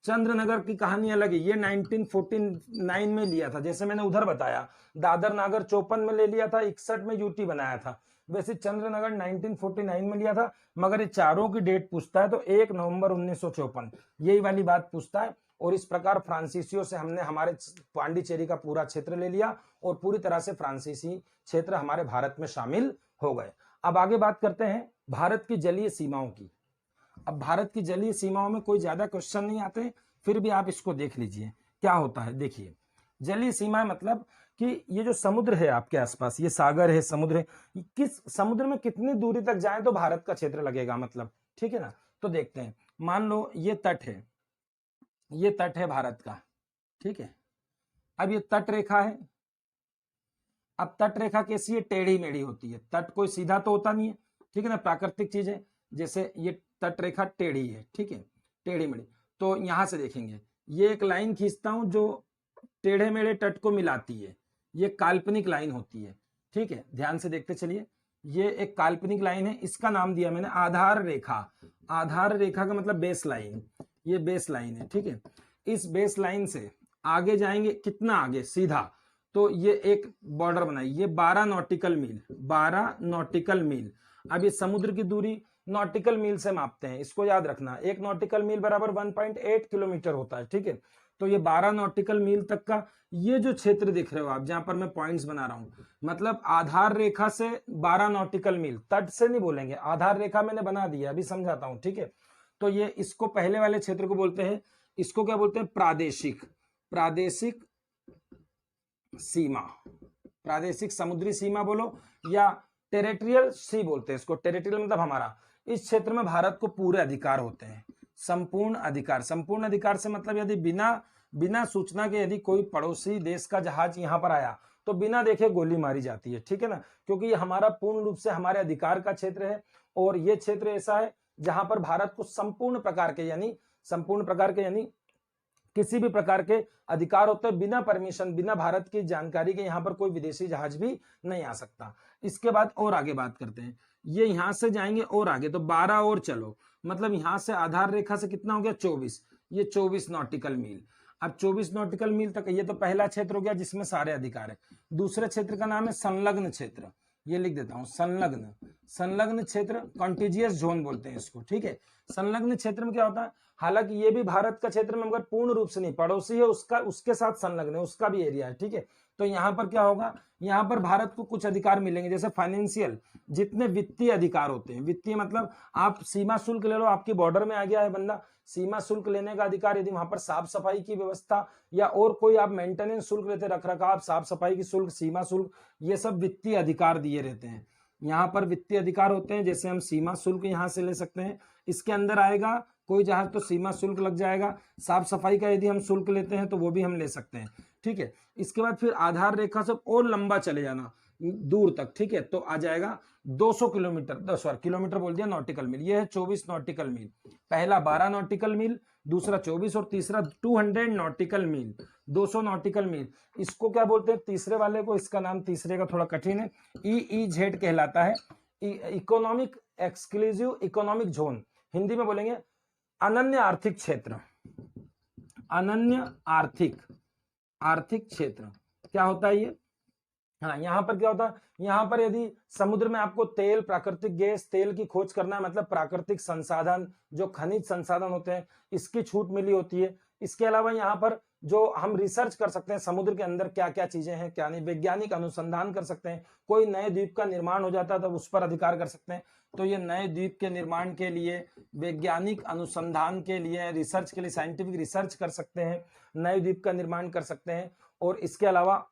चंद्रनगर की कहानी अलग है, ये 1949 में लिया था, जैसे मैंने उधर बताया। दादर नागर 54 में ले लिया था, 61 में यूटी बनाया था। वैसे चंद्रनगर 1949 में लिया था, मगर ये चारों की डेट पूछता है तो 1 नवंबर 1954, यही वाली बात पूछता है। और इस प्रकार फ्रांसीसियों से हमने हमारे पांडिचेरी का पूरा क्षेत्र ले लिया, और पूरी तरह से फ्रांसीसी क्षेत्र हमारे भारत में शामिल हो गए। अब आगे बात करते हैं भारत की जलीय सीमाओं की। अब भारत की जलीय सीमाओं में कोई ज्यादा क्वेश्चन नहीं आते, फिर भी आप इसको देख लीजिए क्या होता है। देखिए, जलीय सीमा मतलब कि ये जो समुद्र है आपके आसपास, ये सागर है, समुद्र है, किस समुद्र में कितनी दूरी तक जाए तो भारत का क्षेत्र लगेगा, मतलब, ठीक है ना। तो देखते हैं, मान लो ये तट है, ये तट है भारत का, ठीक है। अब ये तट रेखा है। अब तट रेखा कैसी है? टेढ़ी मेढ़ी होती है, तट कोई सीधा तो होता नहीं है, ठीक है ना, प्राकृतिक चीज है। जैसे ये तट रेखा टेढ़ी है, ठीक है, टेढ़ी मेढ़ी। तो यहां से देखेंगे, ये एक लाइन खींचता हूं जो टेढ़े मेढ़े तट को मिलाती है, ये काल्पनिक लाइन होती है। ठीक है, ध्यान से देखते चलिए। ये एक काल्पनिक लाइन है, इसका नाम दिया मैंने आधार रेखा। आधार रेखा का मतलब बेस लाइन, ये बेस लाइन है। ठीक है, इस बेस लाइन से आगे जाएंगे, कितना आगे, सीधा, तो ये एक बॉर्डर बनाई, ये 12 नॉटिकल मील, 12 नॉटिकल मील। अब ये समुद्र की दूरी नॉटिकल मील से मापते हैं, इसको याद रखना। एक नॉटिकल मील बराबर 1.8 किलोमीटर होता है। ठीक है, तो ये 12 नॉटिकल मील तक का ये जो क्षेत्र दिख रहे हो आप, जहां पर मैं पॉइंट्स बना रहा हूं, मतलब आधार रेखा से 12 नॉटिकल मील, तट से नहीं बोलेंगे, आधार रेखा मैंने बना दिया, अभी समझाता हूं। ठीक है, तो ये इसको पहले वाले क्षेत्र को बोलते हैं, इसको क्या बोलते हैं, प्रादेशिक, प्रादेशिक सीमा, प्रादेशिक समुद्री सीमा बोलो, या टेरिटोरियल सी बोलते हैं इसको। टेरिटोरियल मतलब हमारा, इस क्षेत्र में भारत को पूरे अधिकार होते हैं, संपूर्ण अधिकार। संपूर्ण अधिकार से मतलब यदि बिना सूचना के यदि कोई पड़ोसी देश का जहाज यहां पर आया तो बिना देखे गोली मारी जाती है। ठीक है ना, क्योंकि ये हमारा पूर्ण रूप से हमारे अधिकार का क्षेत्र है, और ये क्षेत्र ऐसा है जहां पर भारत को संपूर्ण प्रकार के यानी किसी भी प्रकार के अधिकार होते हैं, बिना परमिशन, बिना भारत की जानकारी के यहां पर कोई विदेशी जहाज भी नहीं आ सकता। इसके बाद और आगे बात करते हैं, ये यहां से जाएंगे और आगे, तो 12 और चलो, मतलब यहां से आधार रेखा से कितना हो गया, 24, ये 24 नॉटिकल मील। अब 24 नॉटिकल मील तक, ये तो पहला क्षेत्र हो गया जिसमें सारे अधिकार है। दूसरे क्षेत्र का नाम है संलग्न क्षेत्र, ये लिख देता हूं, संलग्न क्षेत्र, कॉन्टिजियस जोन बोलते हैं इसको। ठीक है, संलग्न क्षेत्र में क्या होता है, हालांकि ये भी भारत का क्षेत्र में मगर पूर्ण रूप से नहीं, पड़ोसी है उसका, उसके साथ संलग्न है, उसका भी एरिया है। ठीक है, तो यहां पर क्या होगा, यहां पर भारत को कुछ अधिकार मिलेंगे, जैसे फाइनेंशियल, जितने वित्तीय अधिकार होते हैं। वित्तीय मतलब आप सीमा शुल्क ले लो, आपकी बॉर्डर में आ गया है बंदा, सीमा शुल्क लेने का अधिकार, यदि वहां पर साफ सफाई की व्यवस्था या और कोई आप मेंटेनेंस शुल्क लेते, रख रखाव, साफ सफाई की शुल्क, सीमा शुल्क, ये सब वित्तीय अधिकार दिए रहते हैं। यहाँ पर वित्तीय अधिकार होते हैं, जैसे हम सीमा शुल्क यहां से ले सकते हैं, इसके अंदर आएगा कोई जहाज तो सीमा शुल्क लग जाएगा। साफ सफाई का यदि हम शुल्क लेते हैं तो वो भी हम ले सकते हैं। ठीक है, इसके बाद फिर आधार रेखा से और लंबा चले जाना दूर तक। ठीक है, तो आ जाएगा 200 किलोमीटर, सॉरी किलोमीटर बोल दिया, नॉटिकल मील। ये है 24 नॉटिकल मील, पहला 12 नॉटिकल मील, दूसरा 24 और तीसरा 200 नॉटिकल मील, 200 नॉटिकल मील। इसको क्या बोलते हैं तीसरे वाले को, इसका नाम तीसरे का थोड़ा कठिन है, EEZ कहलाता है, economic exclusive economic zone, Hindi में बोलेंगे अनन्य आर्थिक क्षेत्र। अनन्य आर्थिक क्षेत्र क्या होता है ये, हाँ, यहाँ पर क्या होता है, यहाँ पर यदि समुद्र में आपको तेल, प्राकृतिक गैस, तेल की खोज करना है, मतलब प्राकृतिक संसाधन, जो खनिज संसाधन होते हैं, इसकी छूट मिली होती है। इसके अलावा यहाँ पर जो हम रिसर्च कर सकते हैं, समुद्र के अंदर क्या क्या चीजें हैं, क्या नहीं, वैज्ञानिक अनुसंधान कर सकते हैं। कोई नए द्वीप का निर्माण हो जाता है तब उस पर अधिकार कर सकते हैं। तो ये नए द्वीप के निर्माण के लिए, वैज्ञानिक अनुसंधान के लिए, रिसर्च के लिए, साइंटिफिक रिसर्च कर सकते हैं, नए द्वीप का निर्माण कर सकते हैं। और इसके अलावा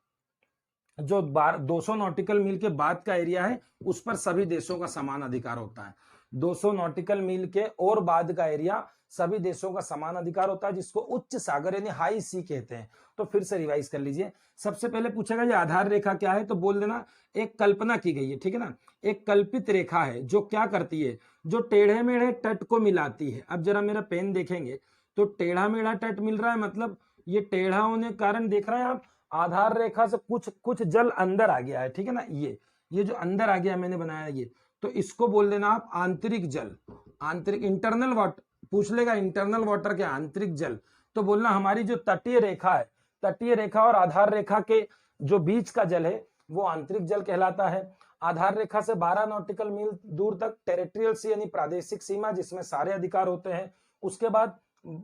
जो 200 नॉटिकल मील के बाद का एरिया है, उस पर सभी देशों का समान अधिकार होता है। 200 नॉटिकल मील के और बाद का एरिया सभी देशों का समान अधिकार होता है, जिसको उच्च सागर यानी हाई सी कहते हैं। तो फिर से रिवाइज कर लीजिए। सबसे पहले पूछेगा ये आधार रेखा क्या है, तो बोल देना एक कल्पना की गई है, ठीक है ना, एक कल्पित रेखा है जो क्या करती है, जो टेढ़े मेढ़े तट को मिलाती है। अब जरा मेरा पेन देखेंगे तो टेढ़ा मेढ़ा तट मिल रहा है, मतलब ये टेढ़ा होने के कारण देख रहे हैं आप, आधार रेखा से कुछ जल अंदर आ गया है, ठीक है ना, ये जो अंदर आ गया मैंने बनाया ये, तो इसको बोल देना आप आंतरिक जल, आंतरिक, इंटरनल वाटर। पूछ लेगा इंटरनल वाटर क्या, आंतरिक जल, तो बोलना हमारी जो तटीय रेखा है, तटीय रेखा और आधार रेखा के जो बीच का जल है वो आंतरिक जल कहलाता है। आधार रेखा से 12 नॉटिकल मील दूर तक टेरिटोरियल सी यानी प्रादेशिक सीमा, जिसमें सारे अधिकार होते हैं। उसके बाद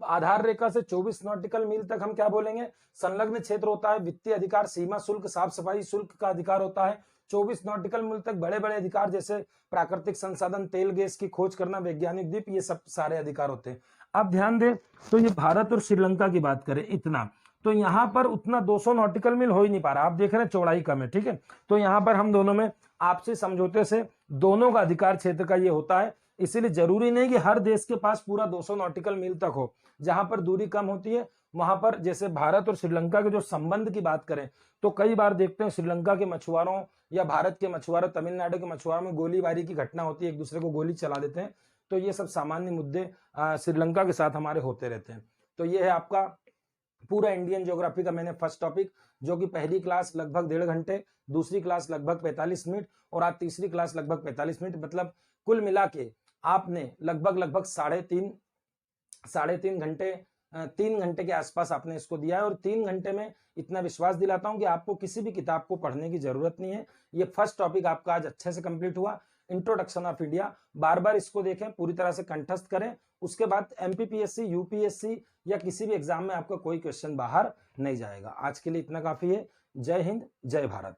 आधार रेखा से 24 नॉटिकल मील तक हम क्या बोलेंगे, संलग्न क्षेत्र होता है, वित्तीय अधिकार, सीमा शुल्क, साफ सफाई शुल्क का अधिकार होता है। 24 नॉटिकल मील तक बड़े बड़े अधिकार जैसे प्राकृतिक संसाधन, तेल गैस की खोज करना, वैज्ञानिक द्वीप, ये सब सारे अधिकार होते हैं। अब ध्यान दें तो ये भारत और श्रीलंका की बात करें इतना, तो यहाँ पर उतना 200 नॉटिकल मील हो ही नहीं पा रहा, आप देख रहे हैं चौड़ाई कम है, ठीक है। तो यहाँ पर हम दोनों में आपसी समझौते से दोनों का अधिकार क्षेत्र का ये होता है। इसीलिए जरूरी नहीं कि हर देश के पास पूरा 200 नॉटिकल मील तक हो, जहां पर दूरी कम होती है वहां पर, जैसे भारत और श्रीलंका के जो संबंध की बात करें तो कई बार देखते हैं श्रीलंका के मछुआरों या भारत के मछुआरों, तमिलनाडु के मछुआरों में गोलीबारी की घटना होती है, एक दूसरे को गोली चला देते हैं। तो ये सब सामान्य मुद्दे श्रीलंका के साथ हमारे होते रहते हैं। तो ये है आपका पूरा इंडियन ज्योग्राफी का मैंने फर्स्ट टॉपिक, जो कि पहली क्लास लगभग 1.5 घंटे, दूसरी क्लास लगभग 45 मिनट और आज तीसरी क्लास लगभग 45 मिनट, मतलब कुल मिला के आपने लगभग साढ़े तीन घंटे 3 घंटे के आसपास आपने इसको दिया है। और 3 घंटे में इतना विश्वास दिलाता हूं कि आपको किसी भी किताब को पढ़ने की जरूरत नहीं है। ये फर्स्ट टॉपिक आपका आज अच्छे से कंप्लीट हुआ, इंट्रोडक्शन ऑफ इंडिया। बार बार इसको देखें, पूरी तरह से कंठस्थ करें, उसके बाद एमपीपीएससी, यूपीएससी या किसी भी एग्जाम में आपका कोई क्वेश्चन बाहर नहीं जाएगा। आज के लिए इतना काफी है। जय हिंद, जय भारत।